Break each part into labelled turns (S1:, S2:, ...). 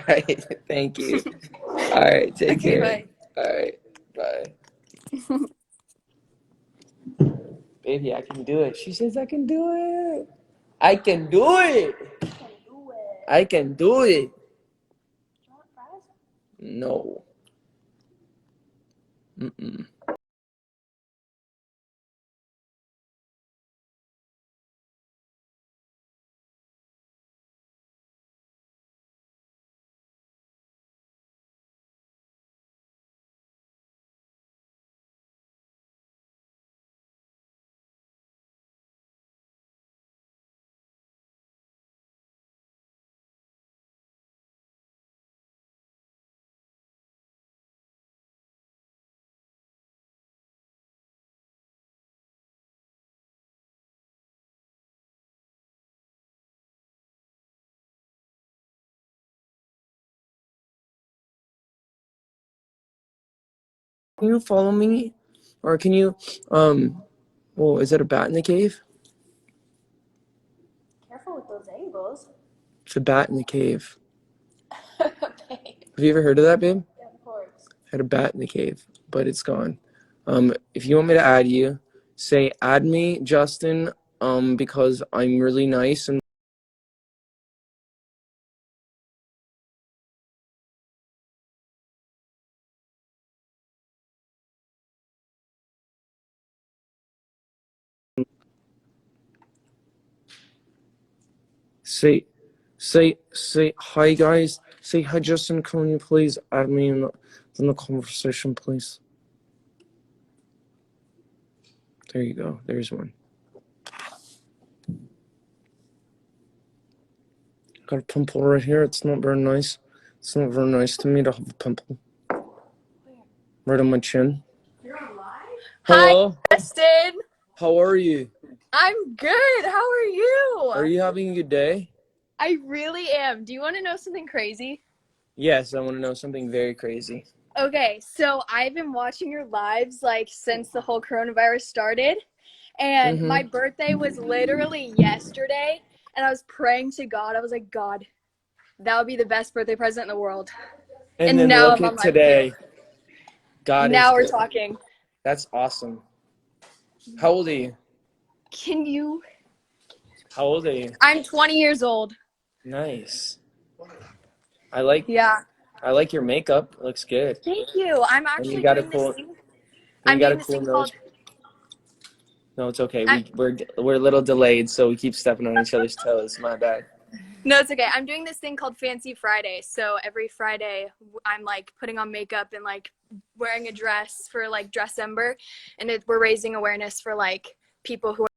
S1: right. Thank you. All right. Take
S2: Okay,
S1: care.
S2: bye.
S1: All right. Bye. Baby, I can do it. She says I can do it. I can do it. I can do it. No. Mm-mm. Can you follow me? Or can you, well, is that a bat in the cave?
S2: Careful with those angles.
S1: It's a bat in the cave.
S2: Babe.
S1: Have you ever heard of that, babe?
S2: Yeah, of course.
S1: I had a bat in the cave, but it's gone. If you want me to add you, say add me, Justin, because I'm really nice and say hi guys. Say hi Justin, can you please add me in the conversation, please? There you go. There's one. Got a pimple right here. It's not very nice. It's not very nice to me to have a pimple. Right on my chin.
S2: You're alive? Hi,
S1: Hello.
S2: Justin.
S1: How are you?
S2: I'm good. How are you?
S1: Are you having a good day?
S2: I really am. Do you want to know something crazy?
S1: Yes, I want to know something very crazy.
S2: Okay, so I've been watching your lives like since the whole coronavirus started, and my
S1: Mm-hmm.
S2: birthday was literally yesterday, and I was praying to God. I was like, God, that would be the best birthday present in the world.
S1: And
S2: And
S1: then
S2: now
S1: look
S2: I'm on
S1: at
S2: life with you.
S1: today. God is
S2: Now we're
S1: good.
S2: talking.
S1: That's awesome. How old are you?
S2: Can you?
S1: How old are you?
S2: I'm 20 years old.
S1: Nice. I like
S2: Yeah.
S1: I like your makeup. It looks good.
S2: Thank you. I'm
S1: And you
S2: actually
S1: got a
S2: doing this
S1: cool
S2: thing.
S1: and you
S2: I'm
S1: got a
S2: doing this
S1: cool
S2: thing called.
S1: nose. No, it's okay.
S2: I,
S1: We're a little delayed, so we keep stepping on each other's toes. My bad.
S2: no, it's okay. I'm doing this thing called Fancy Friday. So every Friday, I'm like putting on makeup and like wearing a dress for like Dressember, and we're raising awareness for like people who are.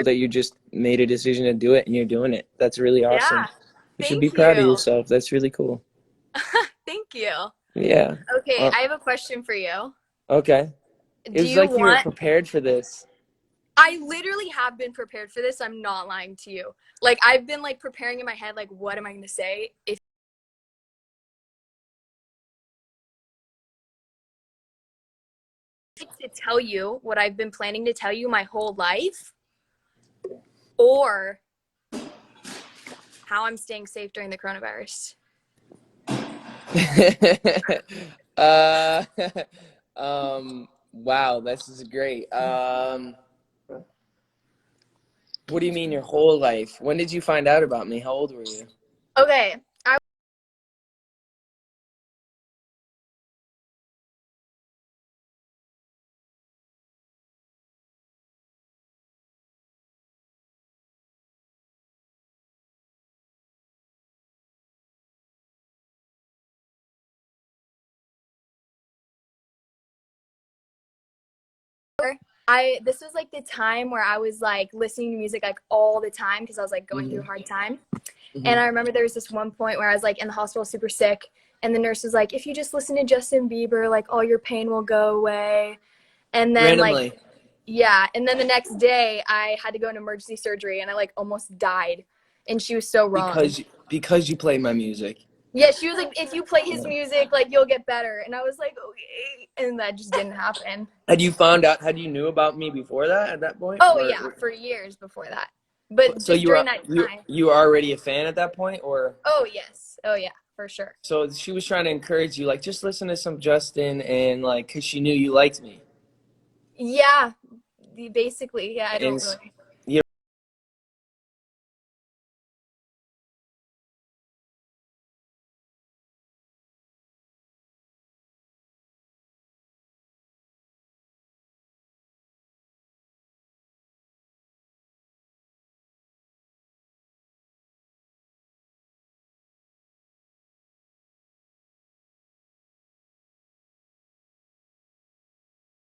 S1: That you just made a decision to do it and you're doing it. That's really awesome.
S2: Yeah.
S1: You should be
S2: Thank
S1: proud of
S2: you.
S1: yourself. That's really cool.
S2: Thank you.
S1: Yeah.
S2: Okay,
S1: Uh,
S2: I have a question for you.
S1: okay. It
S2: Do
S1: was
S2: you
S1: like you were
S2: want
S1: prepared for this.
S2: I literally have been prepared for this. I'm not lying to you. Like I've been like preparing in my head like what am I going to say if to tell you what I've been planning to tell you my whole life or how I'm staying safe during the coronavirus.
S1: uh, wow, this is great. What do you mean your whole life? When did you find out about me? How old were you?
S2: Okay. I this was like the time where I was like listening to music like all the time because I was like going through a
S1: Mm-hmm.
S2: hard time. And
S1: Mm-hmm.
S2: I remember there was this one point where I was like in the hospital super sick and the nurse was like, if you just listen to Justin Bieber, like all your pain will go away. And then like
S1: Randomly.
S2: yeah, and then the next day I had to go into emergency surgery and I like almost died. and she was so wrong.
S1: Because you play my music.
S2: Yeah, she was like, if you play his
S1: Yeah.
S2: music, like you'll get better. And I was like, okay, and that just didn't happen.
S1: Had you knew about me before that at that point?
S2: Oh
S1: Or
S2: yeah, for years before that. But
S1: so
S2: just during that time.
S1: you were already a fan at that point, or
S2: Oh yes. Oh yeah, for sure.
S1: so she was trying to encourage you, like just listen to some Justin and like because she knew you liked me.
S2: Yeah, basically. Yeah, I don't
S1: And
S2: really.
S1: you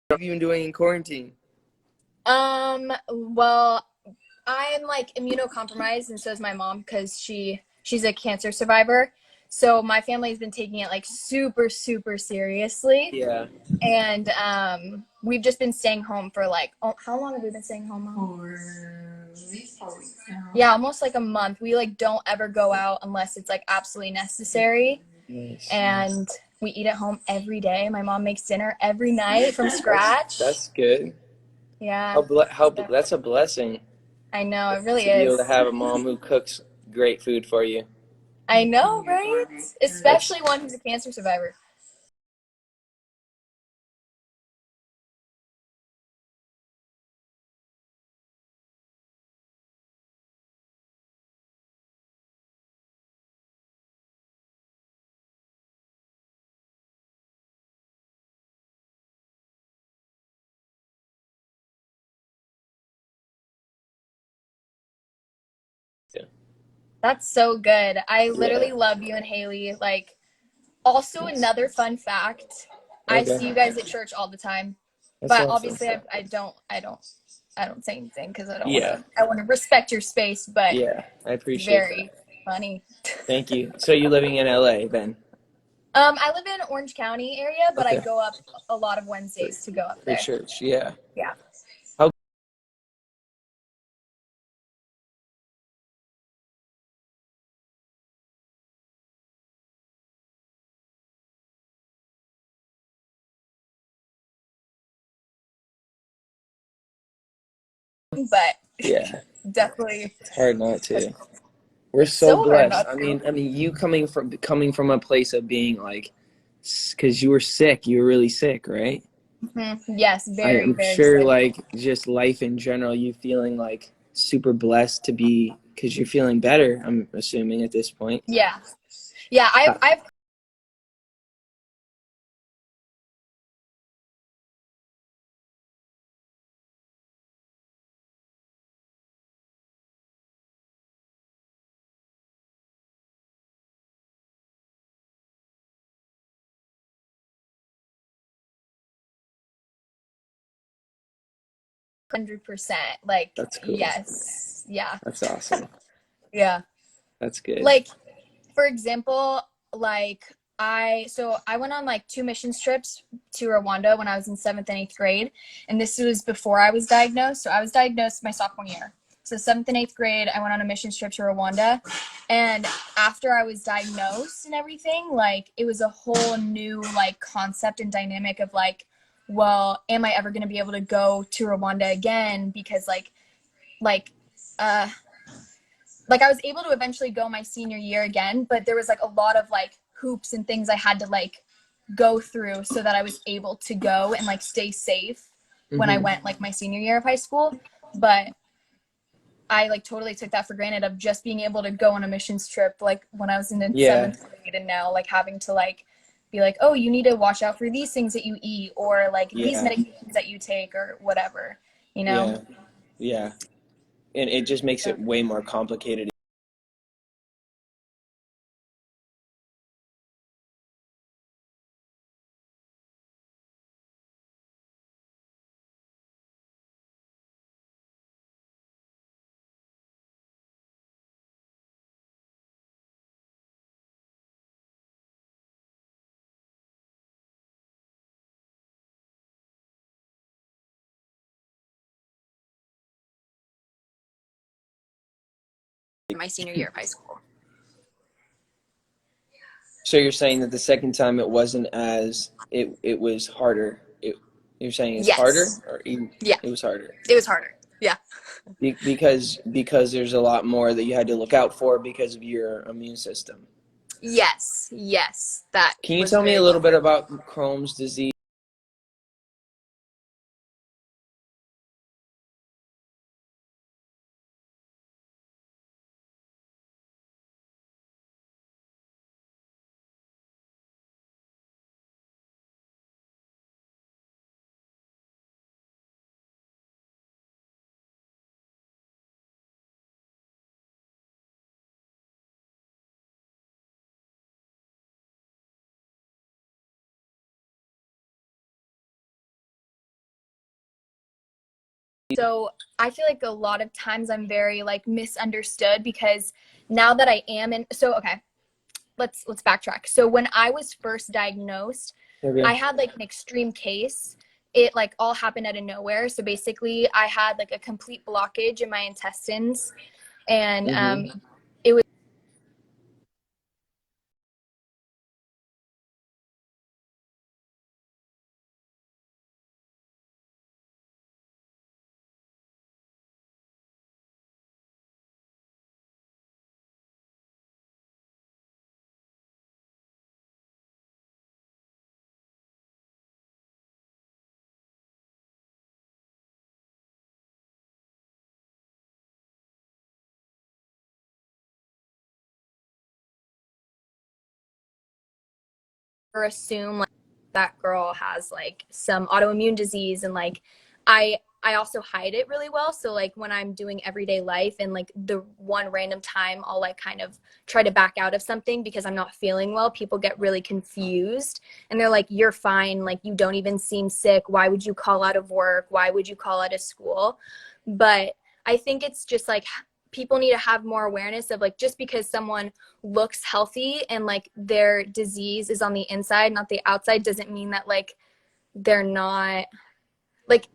S1: what have you been doing in quarantine?
S2: Well, I'm like immunocompromised, and so is my mom because she's a cancer survivor. So my family's been taking it like super, super seriously.
S1: Yeah.
S2: And we've just been staying home for like, oh, how long have we been staying home, Mom?
S3: For at least 4 weeks now.
S2: Yeah, almost like a month. We like don't ever go out unless it's like absolutely necessary.
S1: Nice.
S2: And we eat at home every day. My mom makes dinner every night from scratch.
S1: That's good.
S2: Yeah.
S1: That's a blessing
S2: I know, it really
S1: to be able to
S2: is.
S1: have a mom who cooks great food for you.
S2: I know, right? Especially one who's a cancer survivor.
S1: Yeah.
S2: That's so good. I
S1: Yeah.
S2: literally love you and Haley. Like, also another fun fact, I
S1: Okay.
S2: see you guys at church all the time,
S1: That's
S2: but
S1: awesome.
S2: obviously I don't say anything because
S1: Yeah.
S2: I want to respect your space, but
S1: Yeah. I
S2: it's
S1: appreciate that.
S2: very funny.
S1: Thank you. So you're living in LA then?
S2: I live in Orange County area, but I
S1: Okay.
S2: go up a lot of Wednesdays to go up
S1: For
S2: there.
S1: church. Yeah.
S2: Yeah.
S1: How
S2: But
S1: yeah.
S2: definitely
S1: It's hard not to. We're so
S2: so hard
S1: blessed.
S2: not to.
S1: I mean, you coming from a place of being like, because you were sick, you were really sick, right?
S2: Mm-hmm. Yes,
S1: I
S2: very,
S1: am
S2: very
S1: sure,
S2: sick.
S1: like, just life in general, you feeling like super blessed to be, because you're feeling better. I'm assuming at this point.
S2: Yeah. Yeah,
S1: Uh,
S2: I've 100%. Like,
S1: that's cool.
S2: yes. Yeah.
S1: That's awesome.
S2: Yeah.
S1: That's good.
S2: Like, for example, like I went on like 2 missions trips to Rwanda when I was in 7th and 8th grade, and this was before I was diagnosed. So I was diagnosed my sophomore year. So 7th and 8th grade, I went on a missions trip to Rwanda, and after I was diagnosed and everything, like it was a whole new like concept and dynamic of like, well, am I ever going to be able to go to Rwanda again? Because like uh like I was able to eventually go my senior year again, but there was like a lot of like hoops and things I had to like go through so that I was able to go and like stay safe when I
S1: Hmm.
S2: went like my senior year of high school. But I like totally took that for granted of just being able to go on a missions trip like when I was in the
S1: Yeah.
S2: 7th grade, and now like having to like be like, oh, you need to watch out for these things that you eat, or like these
S1: Yeah.
S2: medications that you take, or whatever, you know?
S1: Yeah. Yeah. And it just makes
S2: So,
S1: it way more complicated.
S2: my senior year of high school.
S1: So you're saying that the second time it wasn't as it was harder. You're saying it's harder,
S2: Yes.
S1: or even,
S2: Yeah.
S1: it was harder
S2: It was harder. Yeah.
S1: because there's a lot more that you had to look out for because of your immune system.
S2: Yes. Yes. That
S1: Can you
S2: was
S1: tell me
S2: very
S1: a little
S2: low.
S1: bit about Crohn's disease?
S2: So I feel like a lot of times I'm very like misunderstood because now that I am in, so okay, let's backtrack. So when I was first diagnosed, I
S1: Okay.
S2: had like an extreme case. It like all happened out of nowhere. So basically I had like a complete blockage in my intestines, and
S1: Mm-hmm.
S2: it was assume like that girl has like some autoimmune disease, and like I also hide it really well. So like when I'm doing everyday life and like the one random time I'll like kind of try to back out of something because I'm not feeling well, people get really confused and they're like, you're fine, like you don't even seem sick, why would you call out of work, why would you call out of school? But I think it's just like people need to have more awareness of like, just because someone looks healthy and like their disease is on the inside, not the outside, doesn't mean that like they're not like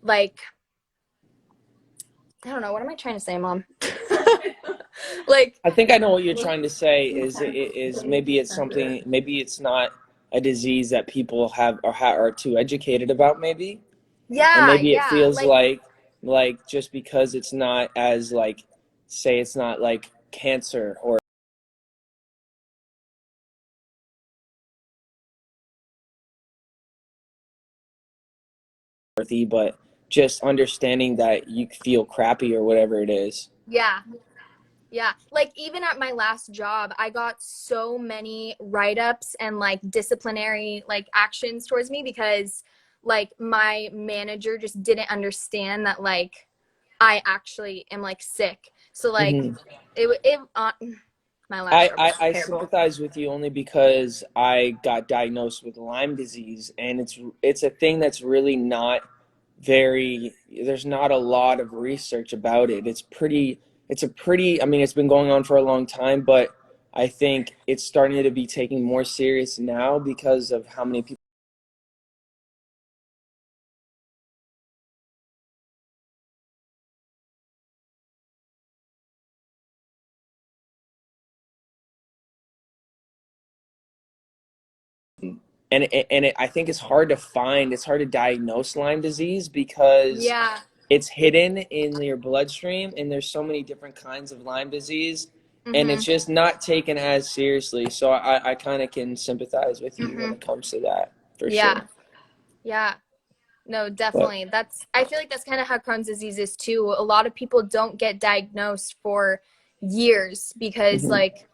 S2: like I don't know, what am I trying to say, Mom? Like,
S1: I think I know what you're trying to say is maybe it's something, maybe it's not a disease that people have or are too educated about, maybe. And
S2: yeah,
S1: maybe it
S2: yeah,
S1: feels like just because it's not as like, say it's not like cancer or earthy, but just understanding that you feel crappy or whatever it is.
S2: yeah. Yeah, like even at my last job, I got so many write-ups and like disciplinary like actions towards me because like my manager just didn't understand that like I actually am like sick. So like
S1: Hmm.
S2: it my last job was
S1: I
S2: terrible.
S1: sympathize with you only because I got diagnosed with Lyme disease, and it's a thing that's really not very, there's not a lot of research about it. It's a pretty, I mean, it's been going on for a long time, but I think it's starting to be taken more serious now because of how many people. I think it's hard to find, it's hard to diagnose Lyme disease because
S2: Yeah.
S1: it's hidden in your bloodstream, and there's so many different kinds of Lyme disease, and it's
S2: Mhm.
S1: just not taken as seriously. So I kind of can sympathize with you when
S2: Mhm.
S1: it comes to that, for
S2: Yeah.
S1: sure.
S2: Yeah. No,
S1: But
S2: definitely. That's I feel like that's kind of how Crohn's disease is too. A lot of people don't get diagnosed for years because
S1: mhm,
S2: like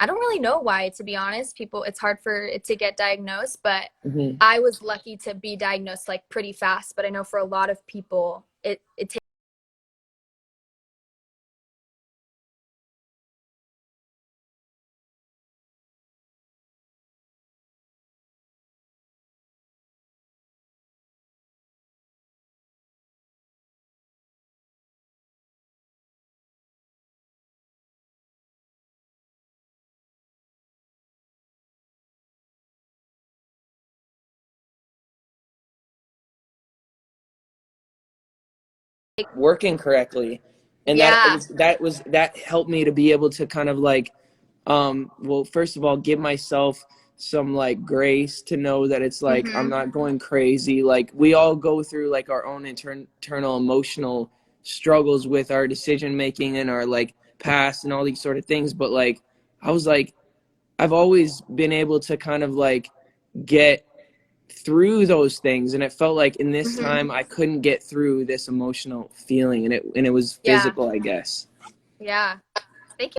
S2: I don't really know why, to be honest. People, it's hard for it to get diagnosed, but
S1: mhm.
S2: I was lucky to be diagnosed like pretty fast, but I know for a lot of people it takes
S1: Working correctly. and
S2: Yeah.
S1: that helped me to be able to kind of like, well, first of all, give myself some like grace to know that it's like I'm
S2: Mhm.
S1: not going crazy. Like we all go through like our own internal emotional struggles with our decision making and our like past and all these sort of things, but like I was like, I've always been able to kind of like get through those things, and it felt like in this
S2: Mhm.
S1: time I couldn't get through this emotional feeling, and it was
S2: Yeah.
S1: physical, I guess.
S2: Yeah. Thank you.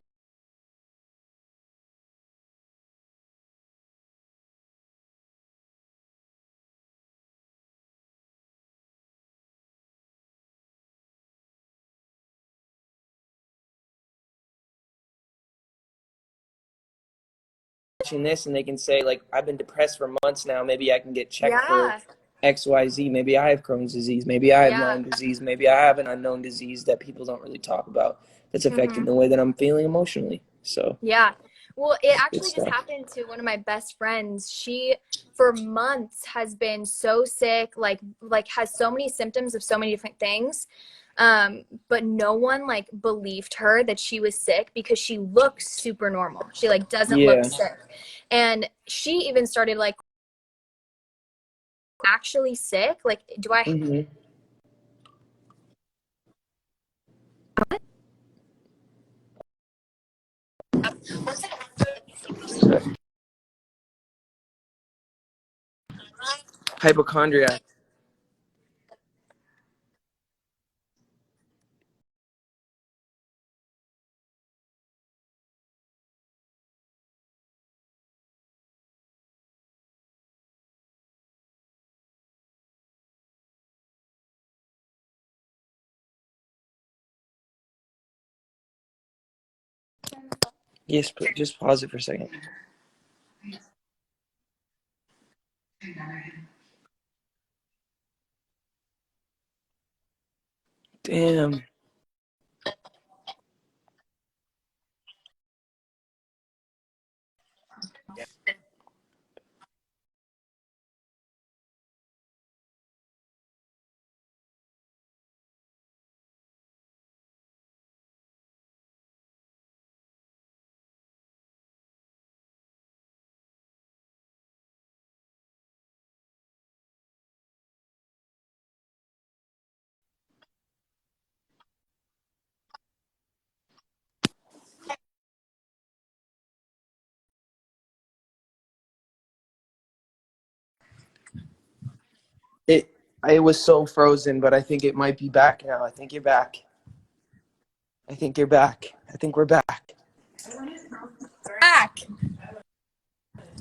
S1: Watching this and they can say like I've been depressed for months now, maybe I can get checked for
S2: Yeah.
S1: XYZ. Maybe I have Crohn's disease, maybe I have
S2: Yeah.
S1: Lyme disease, maybe I have an unknown disease that people don't really talk about that's affecting
S2: Mhm.
S1: the way that I'm feeling emotionally. So
S2: Yeah. Well, it
S1: good
S2: actually just
S1: stuff.
S2: happened to one of my best friends. She for months has been so sick, like has so many symptoms of so many different things. But no one like believed her that she was sick because she looks super normal. She like doesn't look
S1: Yeah.
S2: sick. And she even started like actually sick. Like, do I
S1: Hmm. Hypochondriac. Yes, just pause it for a second. Damn. It it was so frozen, but I think it might be back now. I think you're back. I think you're back. I think we're back.
S2: back?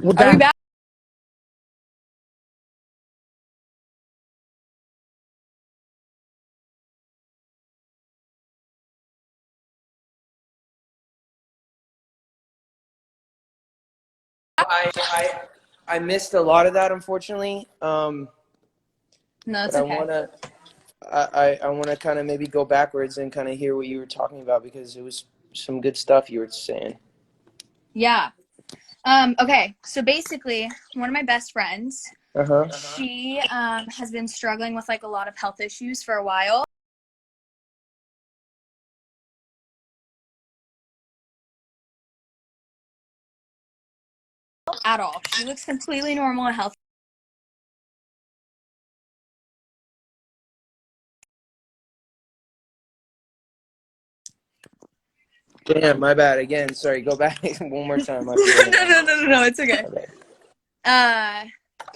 S1: We're
S2: Are we
S1: back.
S2: back?
S1: I missed a lot of that, unfortunately.
S2: No,
S1: But
S2: it's okay.
S1: I want to kind of maybe go backwards and kind of hear what you were talking about because it was some good stuff you were saying.
S2: Yeah. Okay. So basically, one of my best friends,
S1: Uh huh.
S2: she has been struggling with like a lot of health issues for a while at all. She looks completely normal and healthy.
S1: Damn, my bad again. Sorry, go back one more time. I
S2: no,
S1: feel
S2: no, no, no, no, it's okay.
S1: my bad.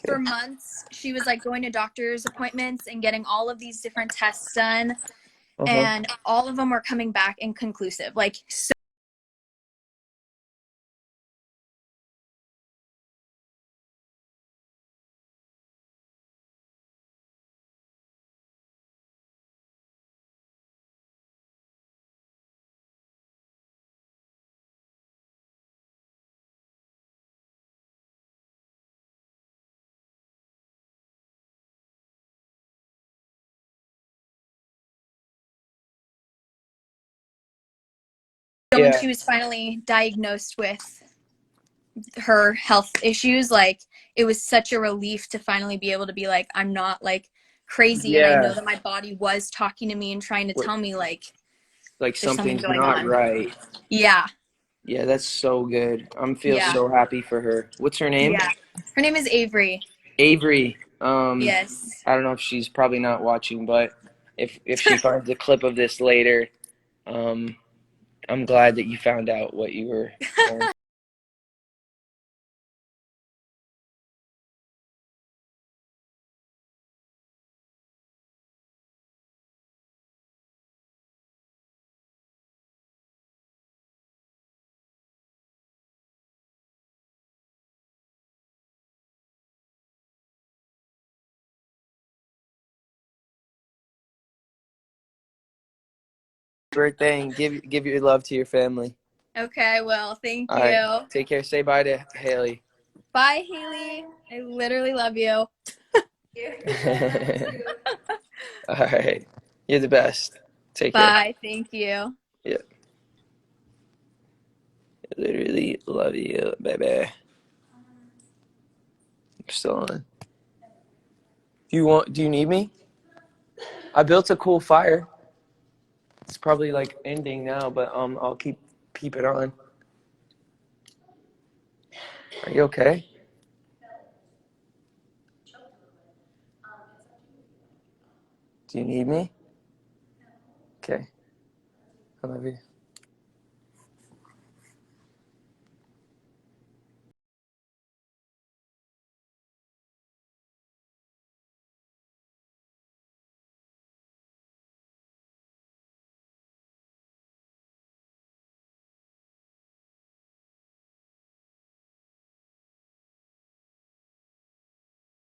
S2: For
S1: Okay.
S2: months, she was like going to doctor's appointments and getting all of these different tests done,
S1: Uh huh.
S2: and all of them were coming back inconclusive. Like, so when
S1: Yeah.
S2: she was finally diagnosed with her health issues, like it was such a relief to finally be able to be like, I'm not like crazy, and I know
S1: Yeah.
S2: that my body was talking to me and trying to
S1: What?
S2: tell me like
S1: Like
S2: There's something
S1: something's
S2: going
S1: not
S2: on.
S1: right.
S2: Yeah.
S1: Yeah, that's so good. I'm feel
S2: Yeah.
S1: so happy for her. What's her name?
S2: Yeah. Her name is Avery.
S1: Avery.
S2: Yes.
S1: I don't know if she's probably not watching, but if she finds a clip of this later, um, I'm glad that you found out what you were going. Birthday and give your love to your family.
S2: Okay, well, thank
S1: All right,
S2: you.
S1: take care. Say bye to Haley.
S2: Bye, Haley. I literally love you.
S1: All right, you're the best. Take care.
S2: Bye. Thank you.
S1: Yeah, I literally love you, baby. I'm still on. Do you need me? I built a cool fire. It's probably like ending now, but I'll keep it on. Are you okay? Do you need me? Okay. I love you.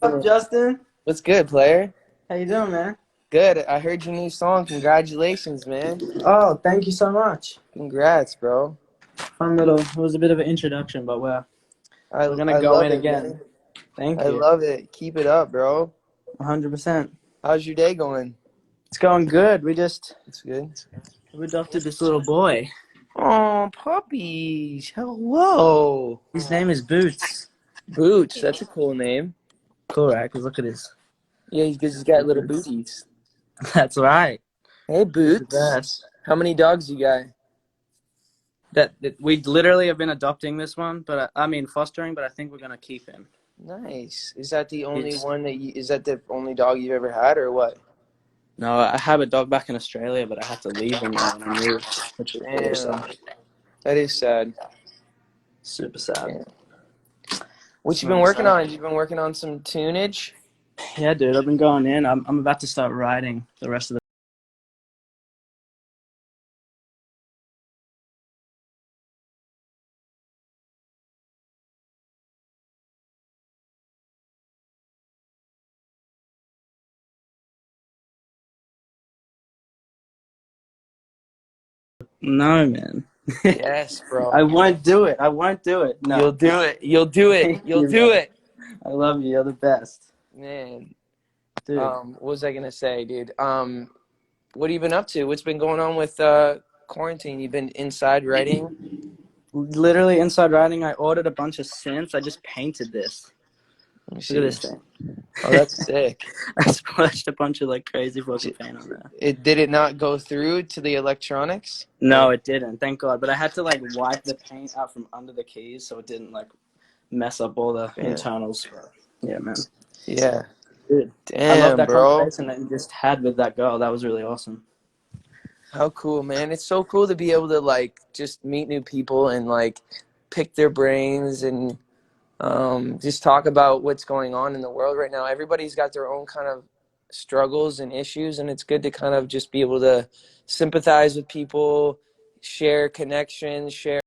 S4: What's up, Justin?
S1: What's good, player?
S4: How you doing, man?
S1: Good. I heard your new song. Congratulations, man.
S4: Oh, thank you so much.
S1: Congrats, bro.
S4: Fun little. It was a bit of an introduction, but we're gonna
S1: I
S4: go
S1: love
S4: in
S1: it,
S4: again.
S1: man.
S4: Thank
S1: I
S4: you.
S1: love it. Keep it up, bro.
S4: 100%.
S1: How's your day going?
S4: It's going good.
S1: It's good.
S4: We adopted this little boy.
S1: Oh, puppies. Hello.
S4: His name is Boots.
S1: Boots. That's a cool name.
S4: Cool, right? Cause look at his.
S1: Yeah, he's got little
S4: Boots.
S1: booties.
S4: That's right.
S1: Hey,
S4: He's the
S1: Boots.
S4: best.
S1: How many dogs you got?
S4: That we literally have been adopting this one, but I mean fostering. But I think we're gonna keep him.
S1: Nice. Is that the only
S4: He's
S1: one is that the only dog you've ever had or what?
S4: no. I have a dog back in Australia, but I had to leave him there when I moved, which is really
S1: Damn.
S4: sad.
S1: That is sad.
S4: Super sad.
S1: Damn. What
S4: It's
S1: you been
S4: not
S1: working
S4: sad.
S1: on? You been working on some tunage?
S4: Yeah, dude, I've been going in. I'm about to start writing the rest of the. No, man.
S1: Yes, bro.
S4: I won't do it. I won't do it.
S1: You'll
S4: No.
S1: do it. You'll do it.
S4: Thank
S1: You'll
S4: you,
S1: do
S4: man.
S1: it.
S4: I love you. You're the best,
S1: Man.
S4: dude.
S1: What was I gonna say, dude? What have you been up to? What's been going on with quarantine? You've been inside writing?
S4: Literally inside writing, I ordered a bunch of synths. I just painted this.
S1: Let me
S4: Look at
S1: see.
S4: this thing.
S1: Oh, that's sick.
S4: I splashed a bunch of like crazy fucking paint on there.
S1: It did it not go through to the electronics?
S4: No,
S1: Or
S4: it didn't. Thank God. But I had to like wipe the paint out from under the keys so it didn't like mess up all the
S1: yeah.
S4: internals. But, yeah, man.
S1: Yeah.
S4: Dude, I love
S1: Damn,
S4: that
S1: bro.
S4: conversation that you just had with that girl. That was really awesome.
S1: How cool, man. It's so cool to be able to like just meet new people and like pick their brains and just talk about what's going on in the world right now. Everybody's got their own kind of struggles and issues, and it's good to kind of just be able to sympathize with people, share connections, share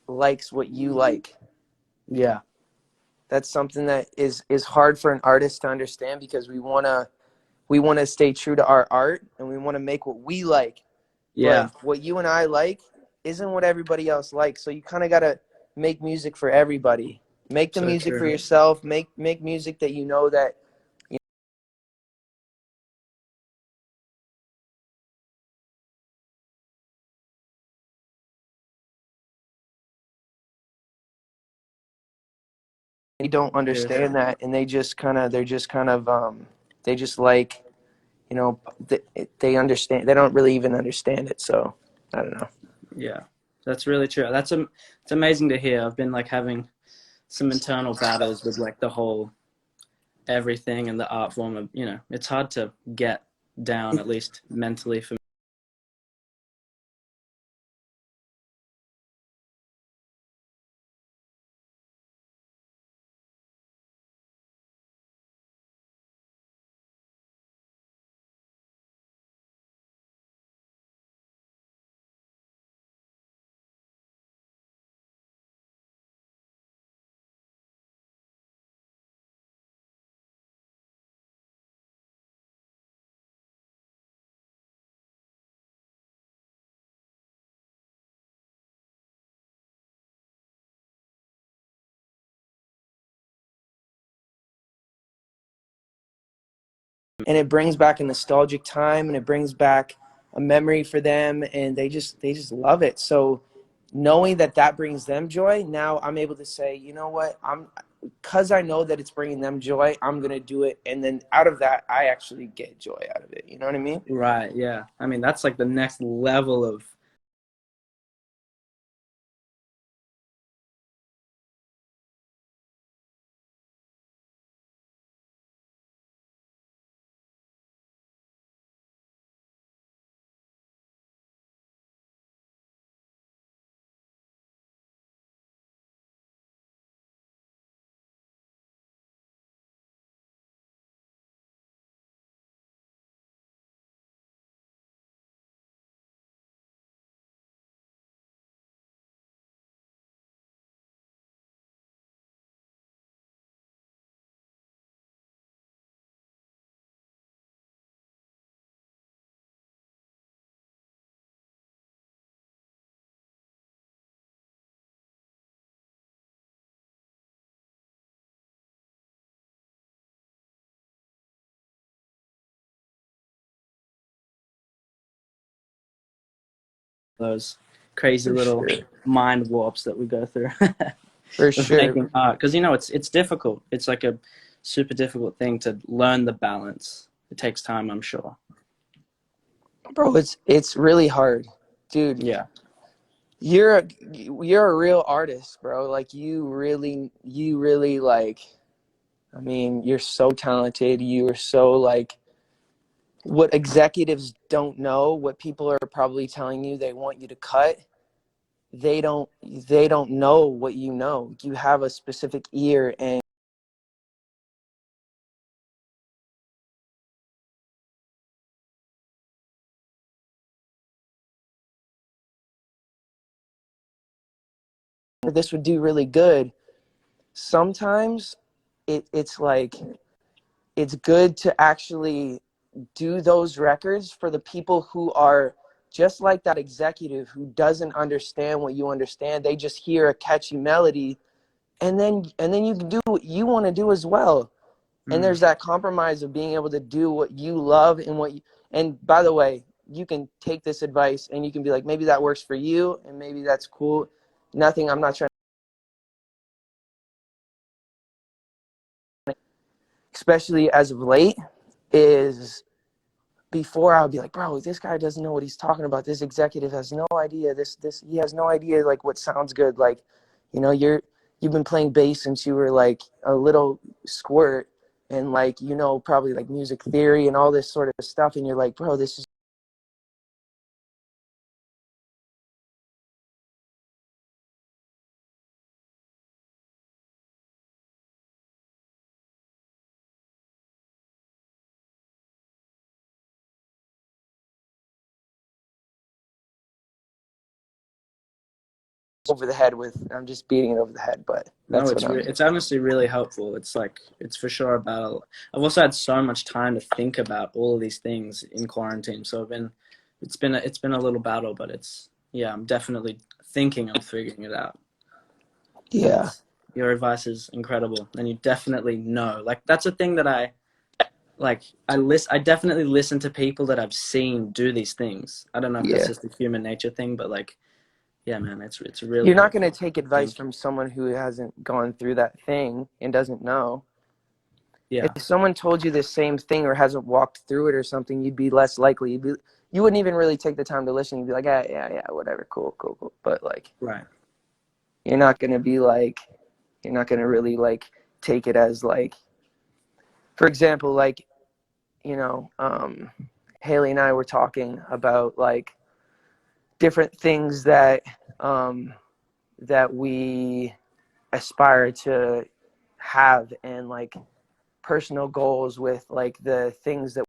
S1: likes what you like.
S4: Yeah.
S1: That's something that is hard for an artist to understand, because we want to stay true to our art, and we want to make what we like. But
S4: Yeah.
S1: what you and I like isn't what everybody else likes. So you kind of got to make music for everybody. Make the
S4: So
S1: music for
S4: true.
S1: yourself. Make music that you know that you don't
S4: Seriously.
S1: understand that, and they just like, they understand. They don't really even understand it. So I don't know.
S4: Yeah. That's really true. It's amazing to hear. I've been like having some internal battles with like the whole everything and the art form of, it's hard to get down, at least mentally for me.
S1: And it brings back a nostalgic time, and it brings back a memory for them, and they just love it. So knowing that that brings them joy, now I'm able to say, you know what, I'm because I know that it's bringing them joy, I'm gonna do it, and then out of that I actually get joy out of it. You know what I mean?
S4: Right. Yeah. I mean, that's like the next level of those crazy
S1: For
S4: little
S1: sure.
S4: mind warps that we go through
S1: For
S4: of
S1: sure.
S4: making art. Because it's difficult. It's like a super difficult thing to learn the balance. It takes time, I'm sure.
S1: Bro, it's really hard. Dude,
S4: Yeah.
S1: you're a real artist, bro. Like you really like, I mean, you're so talented. You are so like, what executives don't know, what people are probably telling you they want you to cut, they don't know what you know. You have a specific ear, and this would do really good. Sometimes it's like, it's good to actually do those records for the people who are just like that executive who doesn't understand what you understand. They just hear a catchy melody, and then you can do what you want to do as well. And
S4: Mm.
S1: there's that compromise of being able to do what you love, and by the way, you can take this advice and you can be like, maybe that works for you and maybe that's cool. Nothing, I'm not trying, especially as of late, is before I would be like, bro, this guy doesn't know what he's talking about. This executive has no idea. This he has no idea like what sounds good. Like, you've been playing bass since you were like a little squirt, and like, probably like music theory and all this sort of stuff, and you're like, bro, this is over the head with. I'm just beating it over the head, but
S4: No,
S1: that's what I'm.
S4: it's honestly really helpful. It's like, it's for sure a battle. I've also had so much time to think about all of these things in quarantine. So it's been a little battle, but yeah, I'm definitely thinking I'm figuring it out. And
S1: Yeah.
S4: your advice is incredible, and you definitely know. Like, that's a thing that I definitely listen to people that I've seen do these things. I don't know if that's
S1: Yeah.
S4: just a human nature thing, but like, yeah, man, it's really
S1: You're not going
S4: helpful.
S1: to take advice from someone who hasn't gone through that thing and doesn't know.
S4: Yeah,
S1: If someone told you the same thing or hasn't walked through it or something, you'd be less likely. You wouldn't even really take the time to listen. You'd be like, yeah, whatever, cool. But like,
S4: right.
S1: you're not going to be like, you're not going to really like take it as like, for example, like, you know, Haley and I were talking about like different things um, that we aspire to have and like personal goals with like the things that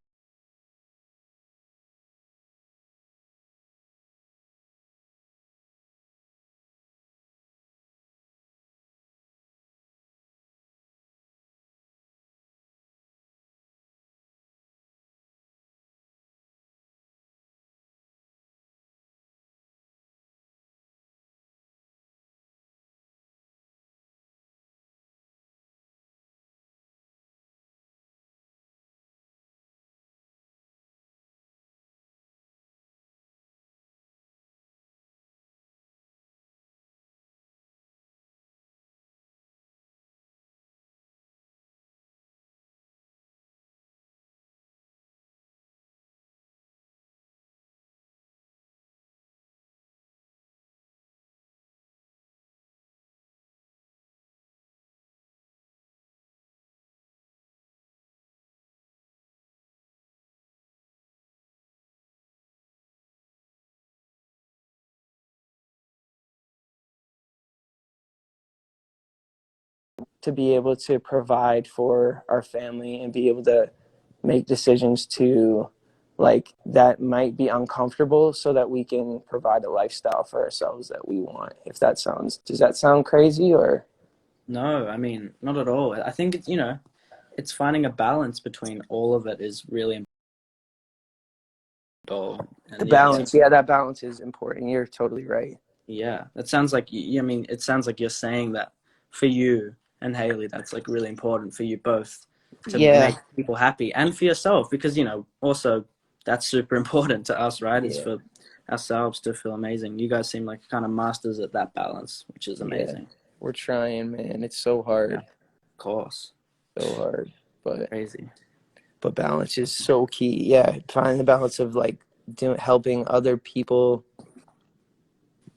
S1: to be able to provide for our family and be able to make decisions to like that might be uncomfortable so that we can provide a lifestyle for ourselves that we want. If that sounds, does that sound crazy or
S4: No, I mean, not at all. I think it's finding a balance between all of it is really important.
S1: the
S4: And yeah,
S1: balance? Yeah, that balance is important. You're totally right.
S4: yeah, that sounds like, I mean, it sounds like you're saying that for you and Haley, that's like really important for you both to
S1: Yeah,
S4: make people happy, and for yourself, because, also that's super important to us, right? Is
S1: yeah,
S4: for ourselves to feel amazing. You guys seem like kind of masters at that balance, which is
S1: yeah.
S4: amazing.
S1: We're trying, man. It's so
S4: Yeah,
S1: hard,
S4: of course.
S1: so hard. But
S4: Crazy.
S1: balance is so key. Yeah, finding the balance of like doing helping other people,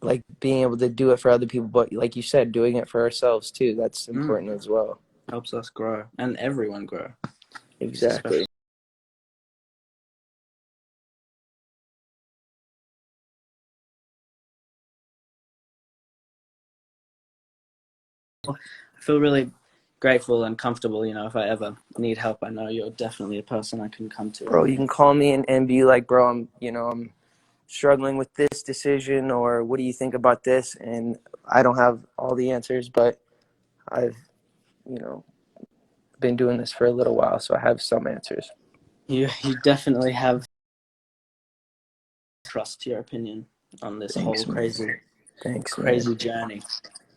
S1: like being able to do it for other people, but like you said, doing it for ourselves too. That's
S4: Mm,
S1: important as well.
S4: helps us grow and everyone grow, especially.
S1: Exactly.
S4: I feel really grateful and comfortable. If I ever need help, I know you're definitely a person I can come to.
S1: Bro, you can call me and be like, bro, I'm struggling with this decision, or what do you think about this? And I don't have all the answers, but I've, you know, been doing this for a little while, so I have some answers.
S4: You definitely have trust your opinion on this whole
S1: Thanks, man.
S4: crazy
S1: Thanks, man.
S4: crazy journey.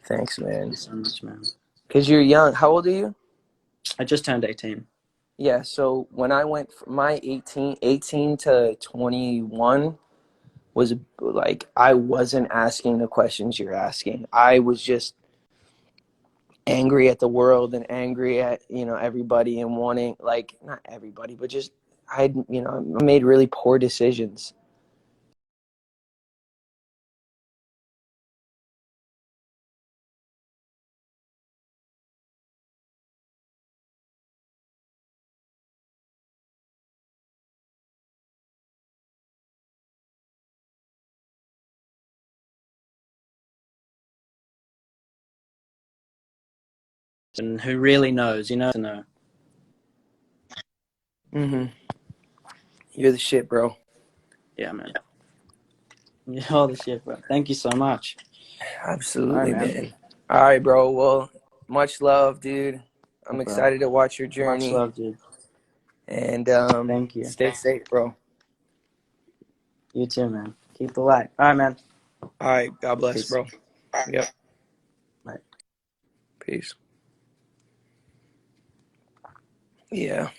S1: Thanks,
S4: Thank you
S1: man.
S4: so much, man.
S1: Because you're young. How old are you?
S4: I just turned 18.
S1: Yeah, so when I went from my 18 to 21 was like I wasn't asking the questions you're asking. I was just angry at the world and angry at, everybody and wanting like not everybody, but just I made really poor decisions.
S4: And who really knows, to know.
S1: Mhm. You're the shit, bro.
S4: Yeah, man. You're all the shit, bro. Thank you so much. All right,
S1: Absolutely,
S4: man.
S1: man. All right, bro. Well, much love, dude. I'm
S4: Yeah, bro.
S1: excited to watch your
S4: Much
S1: journey,
S4: love, dude.
S1: and
S4: Thank you.
S1: stay safe, bro.
S4: You too, man. Keep the light. All right, man.
S1: All right. God bless,
S4: Peace.
S1: bro. Yep.
S4: Bye.
S1: Peace. Yeah.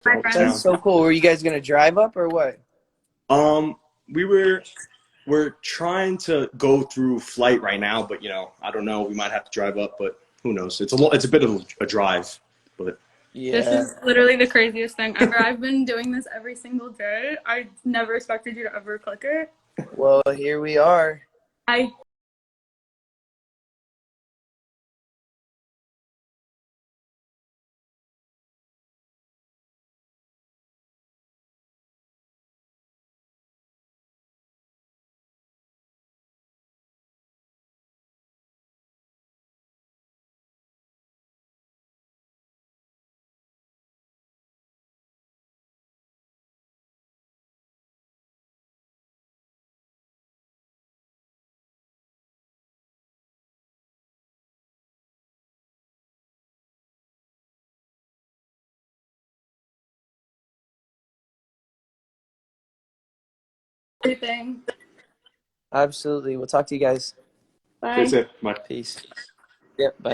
S2: My
S1: That's
S2: friends.
S1: so cool. Were you guys gonna drive up or what?
S5: Um, we we're trying to go through flight right now, but I don't know. We might have to drive up, but who knows? It's a bit of a drive, but
S2: This
S1: Yeah.
S2: is literally the craziest thing ever. I've been doing this every single day. I never expected you to ever click it.
S1: Well, here we are.
S2: I everything.
S1: Absolutely. We'll talk to you guys.
S5: stay
S2: Bye.
S5: safe. Bye.
S1: Peace. Yep. Bye.